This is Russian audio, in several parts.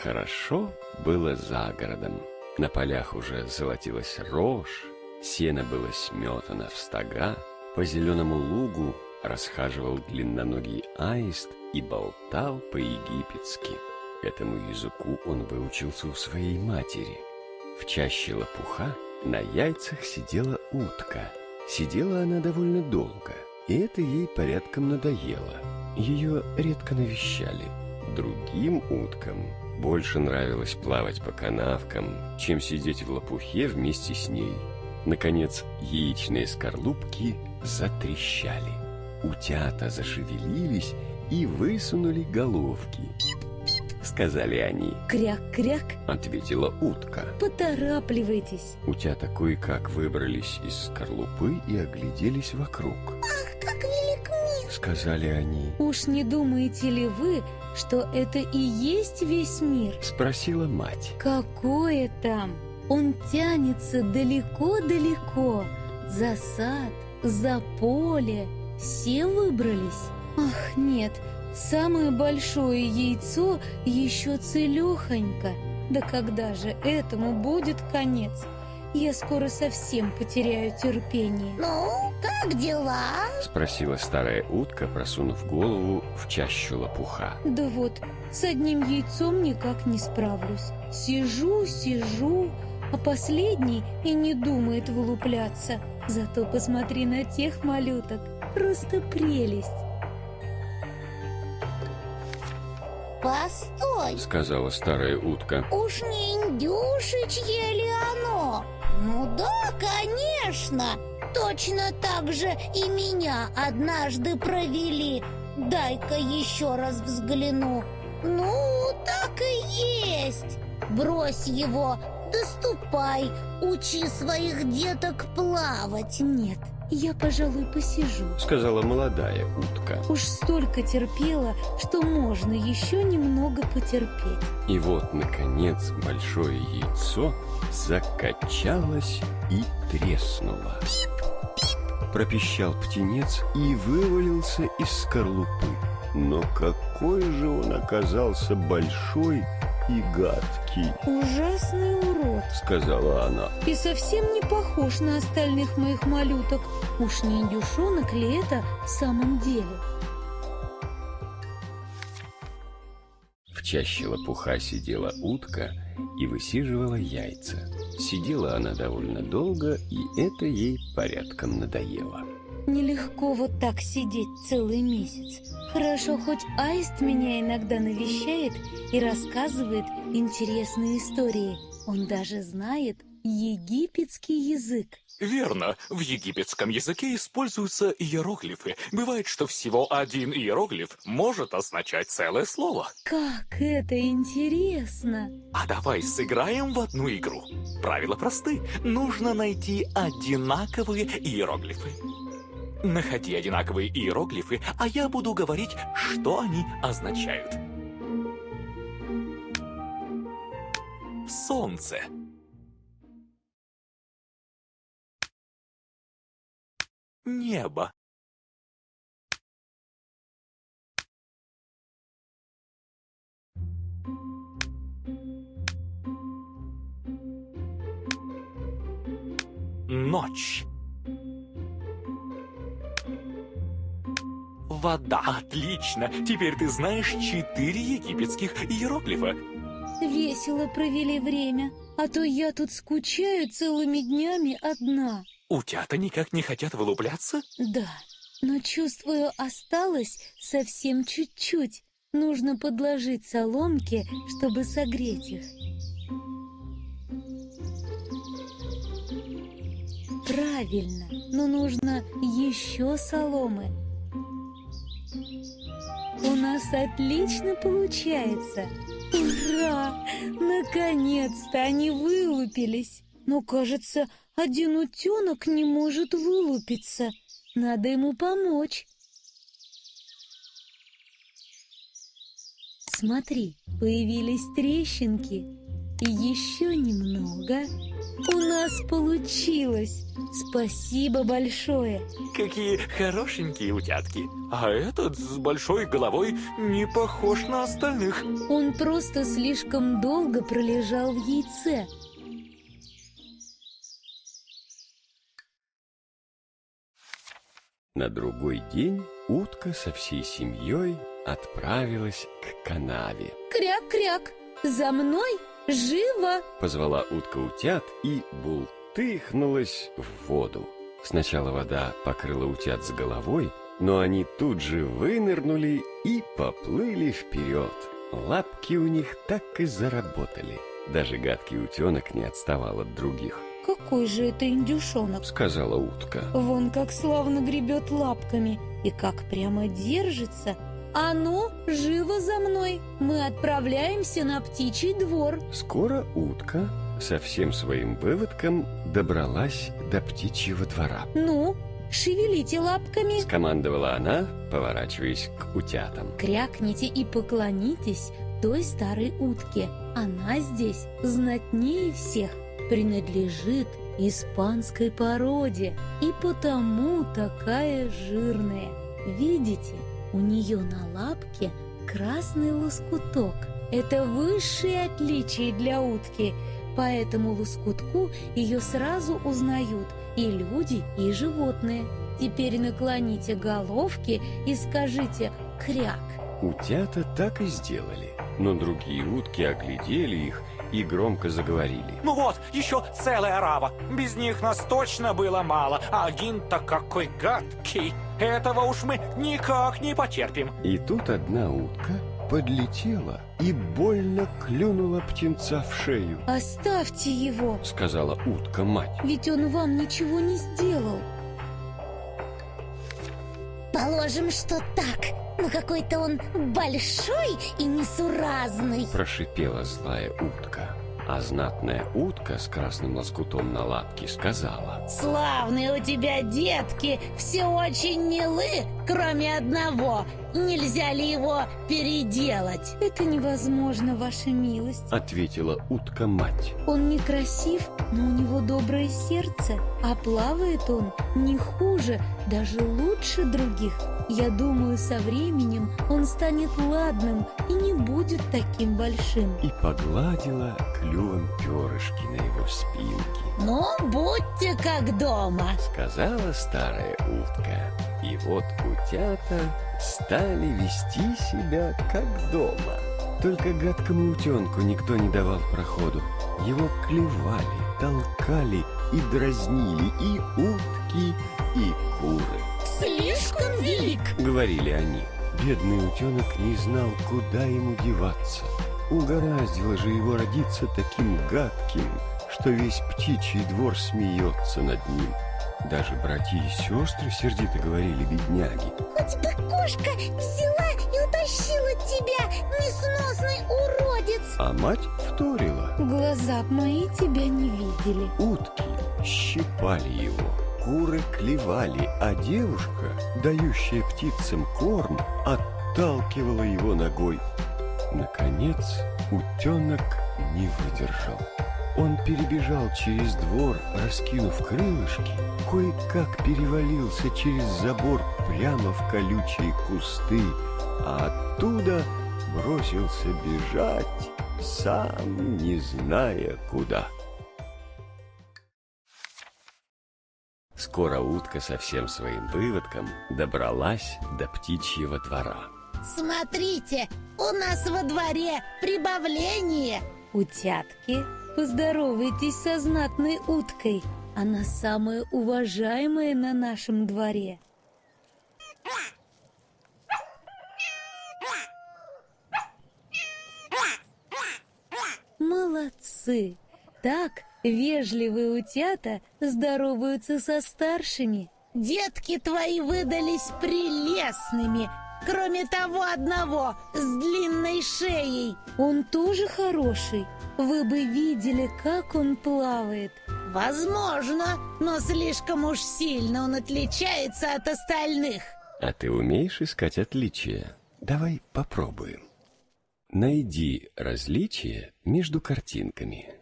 Хорошо было за городом. На полях уже золотилась рожь, сено было сметано в стога, по зеленому лугу расхаживал длинноногий аист и болтал по-египетски. Этому языку он выучился у своей матери. В чаще лопуха на яйцах сидела утка. Сидела она довольно долго, и это ей порядком надоело. Ее редко навещали. Другим уткам больше нравилось плавать по канавкам, чем сидеть в лопухе вместе с ней. Наконец, яичные скорлупки затрещали. Утята зашевелились и высунули головки. Сказали они. «Кряк-кряк», — ответила утка. «Поторапливайтесь». Утята кое-как выбрались из скорлупы и огляделись вокруг. «Ах, как велик мир!» — сказали они. «Уж не думаете ли вы, что это и есть весь мир?» — спросила мать. «Какое там? Он тянется далеко-далеко. За сад, за поле. Все выбрались? Ах, нет, самое большое яйцо еще целехонько. Да когда же этому будет конец? Я скоро совсем потеряю терпение». «Ну, как дела?» — спросила старая утка, просунув голову в чащу лопуха. «Да вот, с одним яйцом никак не справлюсь. Сижу, а последний и не думает вылупляться. Зато посмотри на тех малюток, просто прелесть». «Постой!» — сказала старая утка. «Уж не индюшечье ли оно?» «Ну да, конечно! Точно так же и меня однажды провели. Дай-ка еще раз взгляну. Ну, так и есть. Брось его, доступай, учи своих деток плавать». «Нет, я, пожалуй, посижу», — сказала молодая утка. «Уж столько терпела, что можно еще немного потерпеть». И вот, наконец, большое яйцо закачалось и треснуло. Пропищал птенец и вывалился из скорлупы. Но какой же он оказался большой и гадкий, «Ужасный урод», — сказала она. «и совсем не похож на остальных моих малюток. Уж не индюшонок ли это в самом деле?» В чаще лопуха сидела утка и высиживала яйца. Сидела она довольно долго, и это ей порядком надоело. «Нелегко вот так сидеть целый месяц. Хорошо, хоть аист меня иногда навещает и рассказывает интересные истории. Он даже знает египетский язык». Верно, в египетском языке используются иероглифы. Бывает, что всего один иероглиф может означать целое слово. «Как это интересно!» А давай сыграем в одну игру. Правила просты. Нужно найти одинаковые иероглифы. Находи одинаковые иероглифы, а я буду говорить, что они означают. Солнце. Небо. Ночь. Вода. Отлично. Теперь ты знаешь 4 египетских иероглифа. Весело провели время, а то я тут скучаю целыми днями одна. Утята никак не хотят вылупляться? Да, но чувствую, осталось совсем чуть-чуть. Нужно подложить соломки, чтобы согреть их. Правильно, но нужно еще соломы. У нас отлично получается. Ура! Наконец-то они вылупились. Но, кажется, один утенок не может вылупиться. Надо ему помочь. Смотри, появились трещинки. И еще немного. У нас получилось. Спасибо большое. Какие хорошенькие утятки. А этот с большой головой не похож на остальных. Он просто слишком долго пролежал в яйце. На другой день утка со всей семьей отправилась к канаве. Кряк-кряк, за мной, живо! Позвала утка утят и бултыхнулась в воду. Сначала вода покрыла утят с головой, но они тут же вынырнули и поплыли вперед. Лапки у них так и заработали. Даже гадкий утенок не отставал от других. Какой же это индюшонок? Сказала утка. Вон как славно гребет лапками и как прямо держится. А ну, живо за мной! Мы отправляемся на птичий двор. Скоро утка со всем своим выводком добралась до птичьего двора. Ну, шевелите лапками. Скомандовала она, поворачиваясь к утятам. Крякните и поклонитесь той старой утке. Она здесь знатнее всех, принадлежит испанской породе и потому такая жирная. Видите, у нее на лапке красный лоскуток. Это высшее отличие для утки, по этому лоскутку ее сразу узнают и люди, и животные. Теперь наклоните головки и скажите «кряк». Утята так и сделали, но другие утки оглядели их и громко заговорили. Ну вот, еще целая орава. Без них нас точно было мало. А один-то какой гадкий. Этого уж мы никак не потерпим. И тут одна утка подлетела и больно клюнула птенца в шею. «Оставьте его, Сказала утка-мать. ведь он вам ничего не сделал». Положим, что так, но какой-то он большой и несуразный. Прошипела злая утка. А знатная утка с красным лоскутом на лапке сказала. Славные у тебя детки, все очень милы, кроме одного. Нельзя ли его переделать? «Это невозможно, ваша милость. Ответила утка-мать. Он некрасив, но у него доброе сердце, а плавает он не хуже, даже лучше других. Я думаю, со временем он станет ладным и не будет таким большим». И погладила клювом перышки на его спинке. Ну, будьте как дома. Сказала старая утка. И вот утята стали вести себя как дома. Только гадкому утенку никто не давал проходу. Его клевали, толкали и дразнили и утки, и куры. Слишком велик. Говорили они. Бедный утенок не знал, куда ему деваться. Угораздило же его родиться таким гадким, что весь птичий двор смеется над ним. Даже братья и сестры сердито говорили бедняги. Хоть бы кошка взяла и утащила тебя, несносный уродец. А мать вторила. Глаза б мои тебя не видели. Утки щипали его, куры клевали, а девушка, дающая птицам корм, отталкивала его ногой. Наконец утенок не выдержал. Он перебежал через двор, раскинув крылышки, кое-как перевалился через забор прямо в колючие кусты, а оттуда бросился бежать, сам не зная куда. Скоро утка со всем своим выводком добралась до птичьего двора. Смотрите, у нас во дворе прибавление. Утятки, поздоровайтесь со знатной уткой. Она самая уважаемая на нашем дворе. Молодцы! Так вежливые утята здороваются со старшими. Детки твои выдались прелестными, кроме того одного с длинной шеей. Он тоже хороший. Вы бы видели, как он плавает. Возможно, но слишком уж сильно он отличается от остальных. А ты умеешь искать отличия? Давай попробуем. Найди различия между картинками.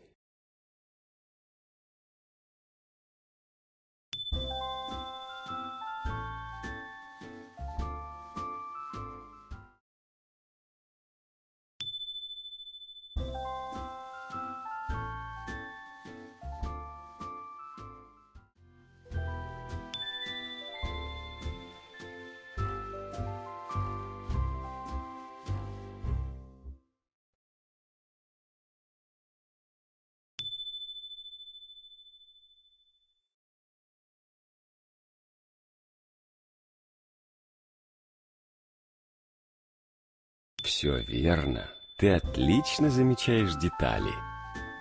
все верно. Ты отлично замечаешь детали.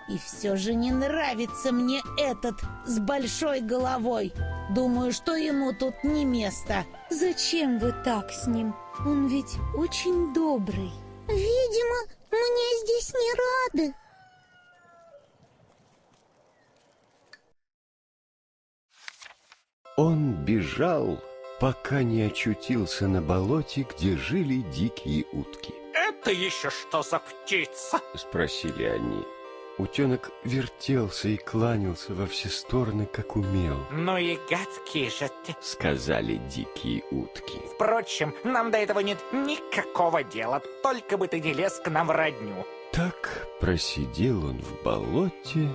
И все же не нравится мне этот с большой головой. Думаю, что ему тут не место. Зачем вы так с ним? Он ведь очень добрый. Видимо, мне здесь не рады. Он бежал, пока не очутился на болоте, где жили дикие утки. Это еще что за птица? Спросили они. Утенок вертелся и кланялся во все стороны, как умел. Ну и гадкие же ты. Сказали дикие утки. Впрочем, нам до этого нет никакого дела, только бы ты не лез к нам в родню. Так просидел он в болоте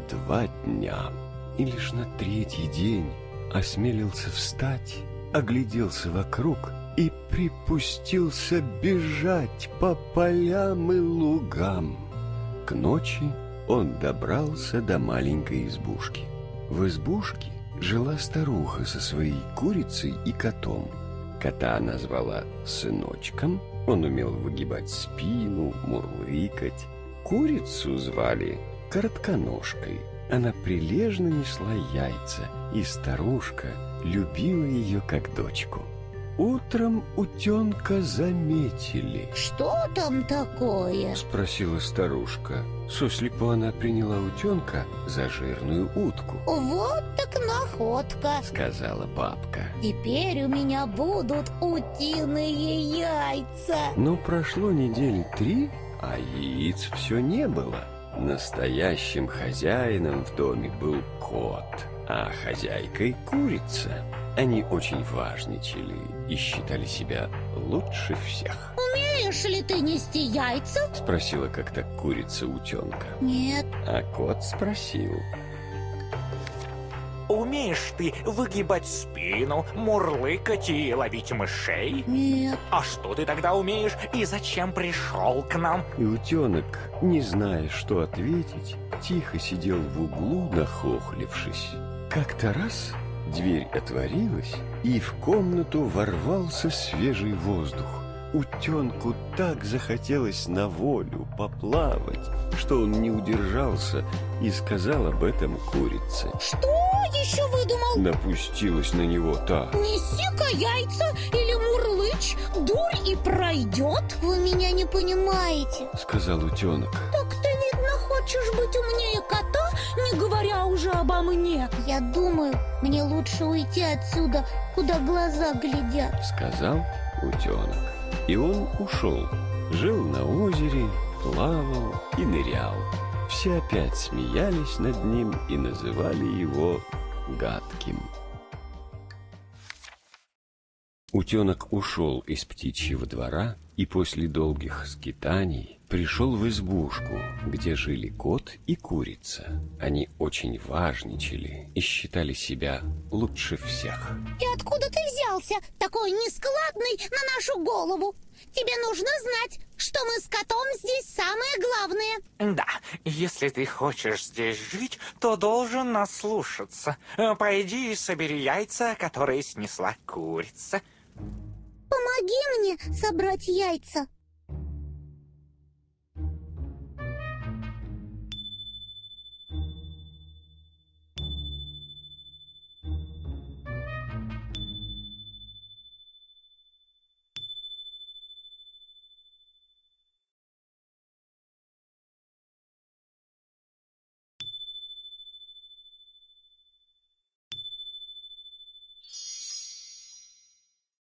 2 дня. И лишь на 3-й день осмелился встать, огляделся вокруг и припустился бежать по полям и лугам. К ночи он добрался до маленькой избушки. В избушке жила старуха со своей курицей и котом. Кота она звала сыночком, он умел выгибать спину, мурлыкать. Курицу звали коротконожкой. Она прилежно несла яйца, и старушка любила ее как дочку. Утром утенка заметили. Что там такое? Спросила старушка. Сослепу она приняла утенка за жирную утку. Вот так находка. Сказала бабка. Теперь у меня будут утиные яйца. Но прошло недели 3, а яиц все не было. Настоящим хозяином в доме был кот, а хозяйкой курица. Они очень важничали и считали себя лучше всех. Умеешь ли ты нести яйца? Спросила как-то курица утенка. Нет. А кот спросил. Умеешь ты выгибать спину, мурлыкать и ловить мышей? Нет. А что ты тогда умеешь и зачем пришел к нам? И утенок, не зная, что ответить, тихо сидел в углу, нахохлившись. Как-то раз дверь отворилась, и в комнату ворвался свежий воздух. Утенку так захотелось на волю поплавать, что он не удержался и сказал об этом курице. Что еще выдумал? Напустилась на него та. Неси-ка яйца или мурлычь, дурь и пройдет. Вы меня не понимаете. Сказал утенок. Так ты, видно, хочешь быть умнее кота, не говоря уже обо мне. Я думаю, мне лучше уйти отсюда, куда глаза глядят. Сказал утенок. И он ушел. Жил на озере, плавал и нырял. Все опять смеялись над ним и называли его гадким. Утенок ушел из птичьего двора и после долгих скитаний пришел в избушку, где жили кот и курица. Они очень важничали и считали себя лучше всех. И откуда ты взялся, такой нескладный, на нашу голову? Тебе нужно знать, что мы с котом здесь самое главное. Да, если ты хочешь здесь жить, то должен нас слушаться. Пойди и собери яйца, которые снесла курица. Помоги мне собрать яйца.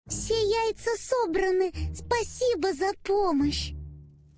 Все яйца собраны. Спасибо за помощь.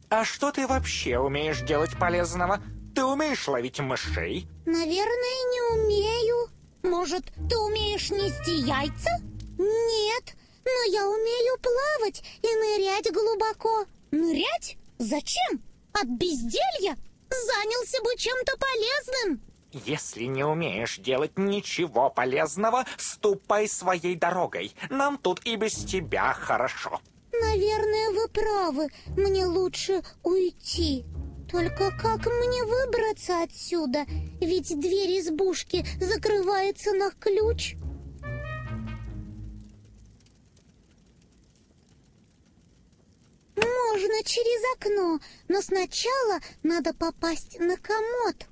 А что ты вообще умеешь делать полезного? Ты умеешь ловить мышей? Наверное, не умею. Может, ты умеешь нести яйца? Нет, но я умею плавать и нырять глубоко. Нырять? Зачем? От безделья? Занялся бы чем-то полезным. Если не умеешь делать ничего полезного, ступай своей дорогой. Нам тут и без тебя хорошо. Наверное, вы правы. Мне лучше уйти. Только как мне выбраться отсюда? Ведь дверь избушки закрывается на ключ. Можно через окно, но сначала надо попасть на комод.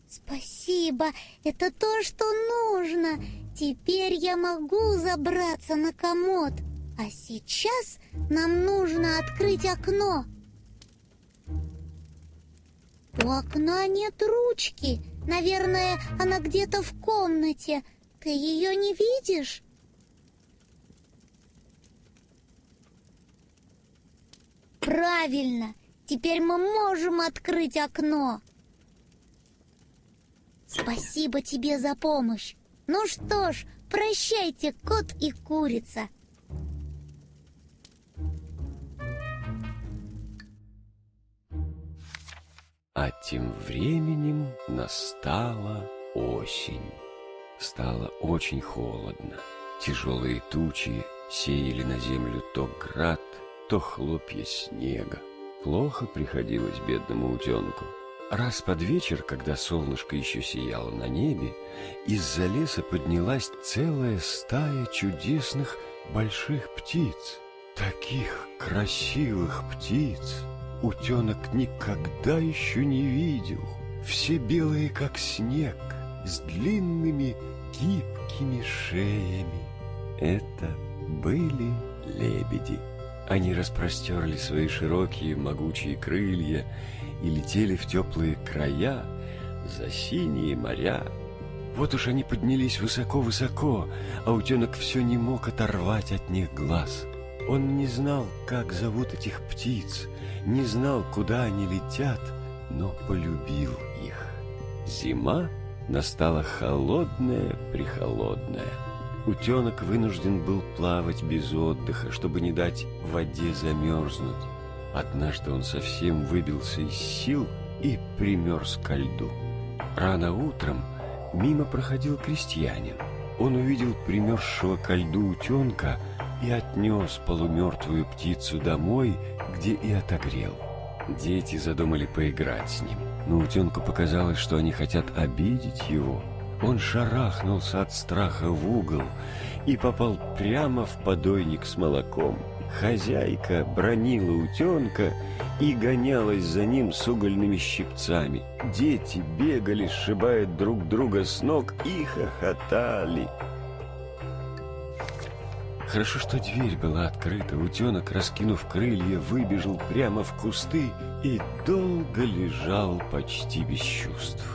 Спасибо, это то, что нужно. Теперь я могу забраться на комод. А сейчас нам нужно открыть окно. У окна нет ручки. Наверное, она где-то в комнате. Ты ее не видишь? Правильно. Теперь мы можем открыть окно. Спасибо тебе за помощь. Ну что ж, прощайте, кот и курица. А тем временем настала осень. Стало очень холодно. Тяжелые тучи сеяли на землю то град, то хлопья снега. Плохо приходилось бедному утенку. Раз под вечер, когда солнышко еще сияло на небе, из-за леса поднялась целая стая чудесных больших птиц. Таких красивых птиц утенок никогда еще не видел. Все белые, как снег, с длинными гибкими шеями. Это были лебеди. Они распростерли свои широкие могучие крылья и летели в теплые края, за синие моря. Вот уж они поднялись высоко-высоко, а утенок все не мог оторвать от них глаз. Он не знал, как зовут этих птиц, не знал, куда они летят, но полюбил их. Зима настала холодная-прехолодная. Утенок вынужден был плавать без отдыха, чтобы не дать воде замерзнуть. Однажды он совсем выбился из сил и примерз ко льду. Рано утром мимо проходил крестьянин. Он увидел примерзшего ко льду утенка и отнес полумертвую птицу домой, где и отогрел. Дети задумали поиграть с ним, но утенку показалось, что они хотят обидеть его. Он шарахнулся от страха в угол и попал прямо в подойник с молоком. Хозяйка бранила утенка и гонялась за ним с угольными щипцами. Дети бегали, сшибая друг друга с ног, и хохотали. Хорошо, что дверь была открыта. Утенок, раскинув крылья, выбежал прямо в кусты и долго лежал почти без чувств.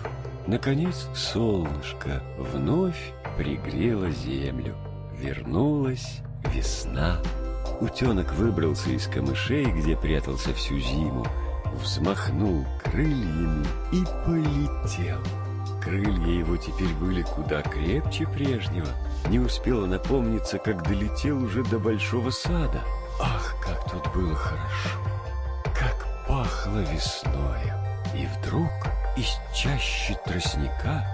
Наконец солнышко вновь пригрело землю. Вернулась весна. Утенок выбрался из камышей, где прятался всю зиму, взмахнул крыльями и полетел. Крылья его теперь были куда крепче прежнего. Не успел он опомниться, как долетел уже до большого сада. Ах, как тут было хорошо! Как пахло весною! И вдруг из чащи тростника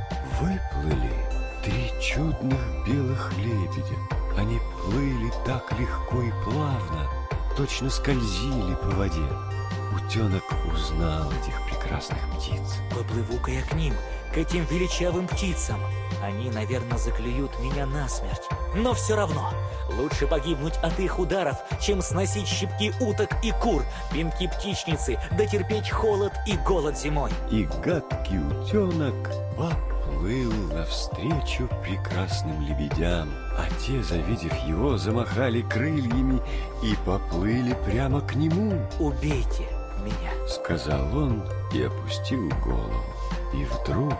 выплыли 3 чудных белых лебедя. Они плыли так легко и плавно, точно скользили по воде. Утенок узнал этих прекрасных птиц. Поплыву-ка я к ним, к этим величавым птицам. Они, наверное, заклюют меня насмерть. Но все равно, лучше погибнуть от их ударов, чем сносить щипки уток и кур, пинки птичницы, да терпеть холод и голод зимой. И гадкий утенок поплыл навстречу прекрасным лебедям, а те, завидев его, замахали крыльями и поплыли прямо к нему. «Убейте меня», — сказал он и опустил голову. И вдруг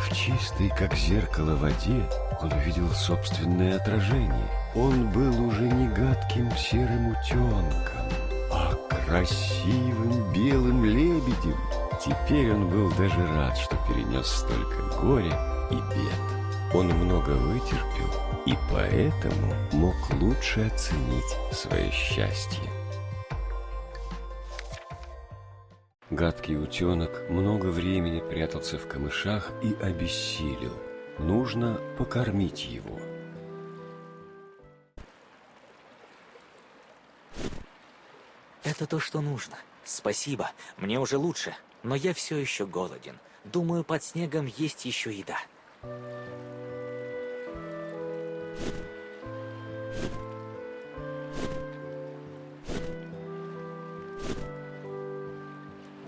в чистой, как зеркало, воде он увидел собственное отражение. Он был уже не гадким серым утенком, а красивым белым лебедем. Теперь он был даже рад, что перенес столько горя и бед. Он много вытерпел и поэтому мог лучше оценить свое счастье. Гадкий утенок много времени прятался в камышах и обессилел. Нужно покормить его. это то, что нужно. Спасибо, мне уже лучше, но я все еще голоден. Думаю, под снегом есть еще еда.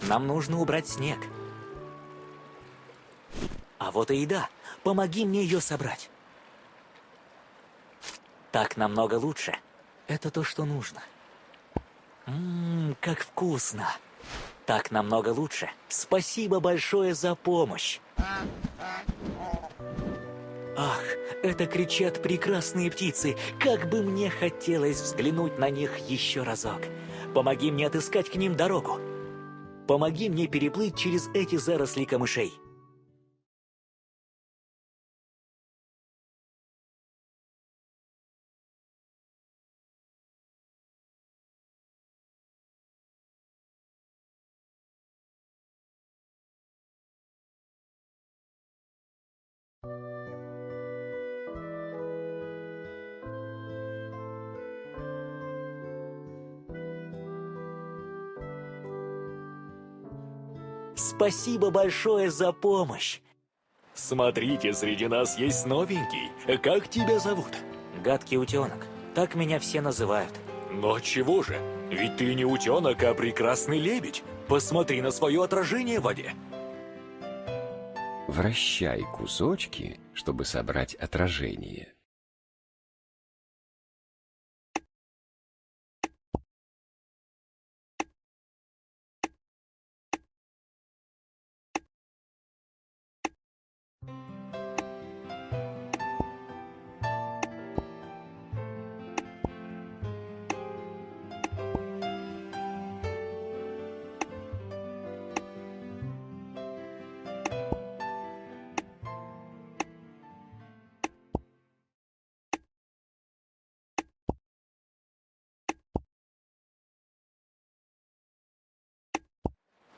Нам нужно убрать снег. А вот и еда. Помоги мне ее собрать. Так намного лучше. Это то, что нужно. Как вкусно. Так намного лучше. Спасибо большое за помощь. Ах, это кричат прекрасные птицы. Как бы мне хотелось взглянуть на них еще разок. Помоги мне отыскать к ним дорогу. Помоги мне переплыть через эти заросли камышей. Спасибо большое за помощь. Смотрите, среди нас есть новенький. Как тебя зовут? Гадкий утенок. Так меня все называют. Но чего же? Ведь ты не утенок, а прекрасный лебедь. Посмотри на свое отражение в воде. Вращай кусочки, чтобы собрать отражение.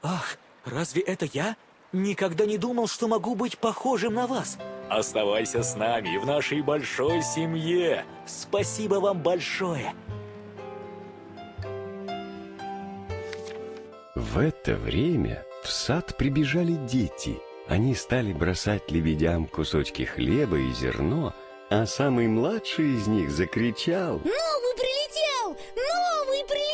Ах, разве это я? Никогда не думал, что могу быть похожим на вас. Оставайся с нами в нашей большой семье. Спасибо вам большое. В это время в сад прибежали дети. Они стали бросать лебедям кусочки хлеба и зерно, а самый младший из них закричал: Новый прилетел! Новый прилетел!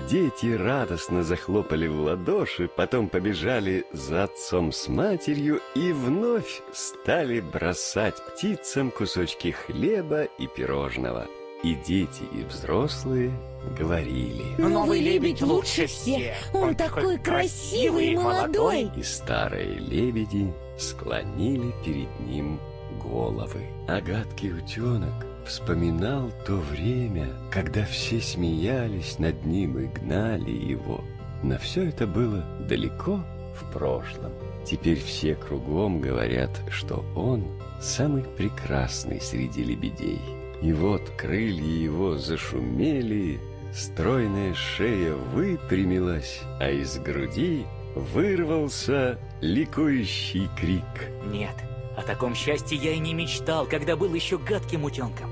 Дети радостно захлопали в ладоши, потом побежали за отцом с матерью и вновь стали бросать птицам кусочки хлеба и пирожного. И дети, и взрослые говорили: Новый лебедь лучше всех. Он такой красивый и молодой. И старые лебеди склонили перед ним головы. А гадкий утенок вспоминал то время, когда все смеялись над ним и гнали его. Но все это было далеко в прошлом. Теперь все кругом говорят, что он самый прекрасный среди лебедей. И вот крылья его зашумели, стройная шея выпрямилась, а из груди вырвался ликующий крик. Нет, о таком счастье я и не мечтал, когда был еще гадким утенком.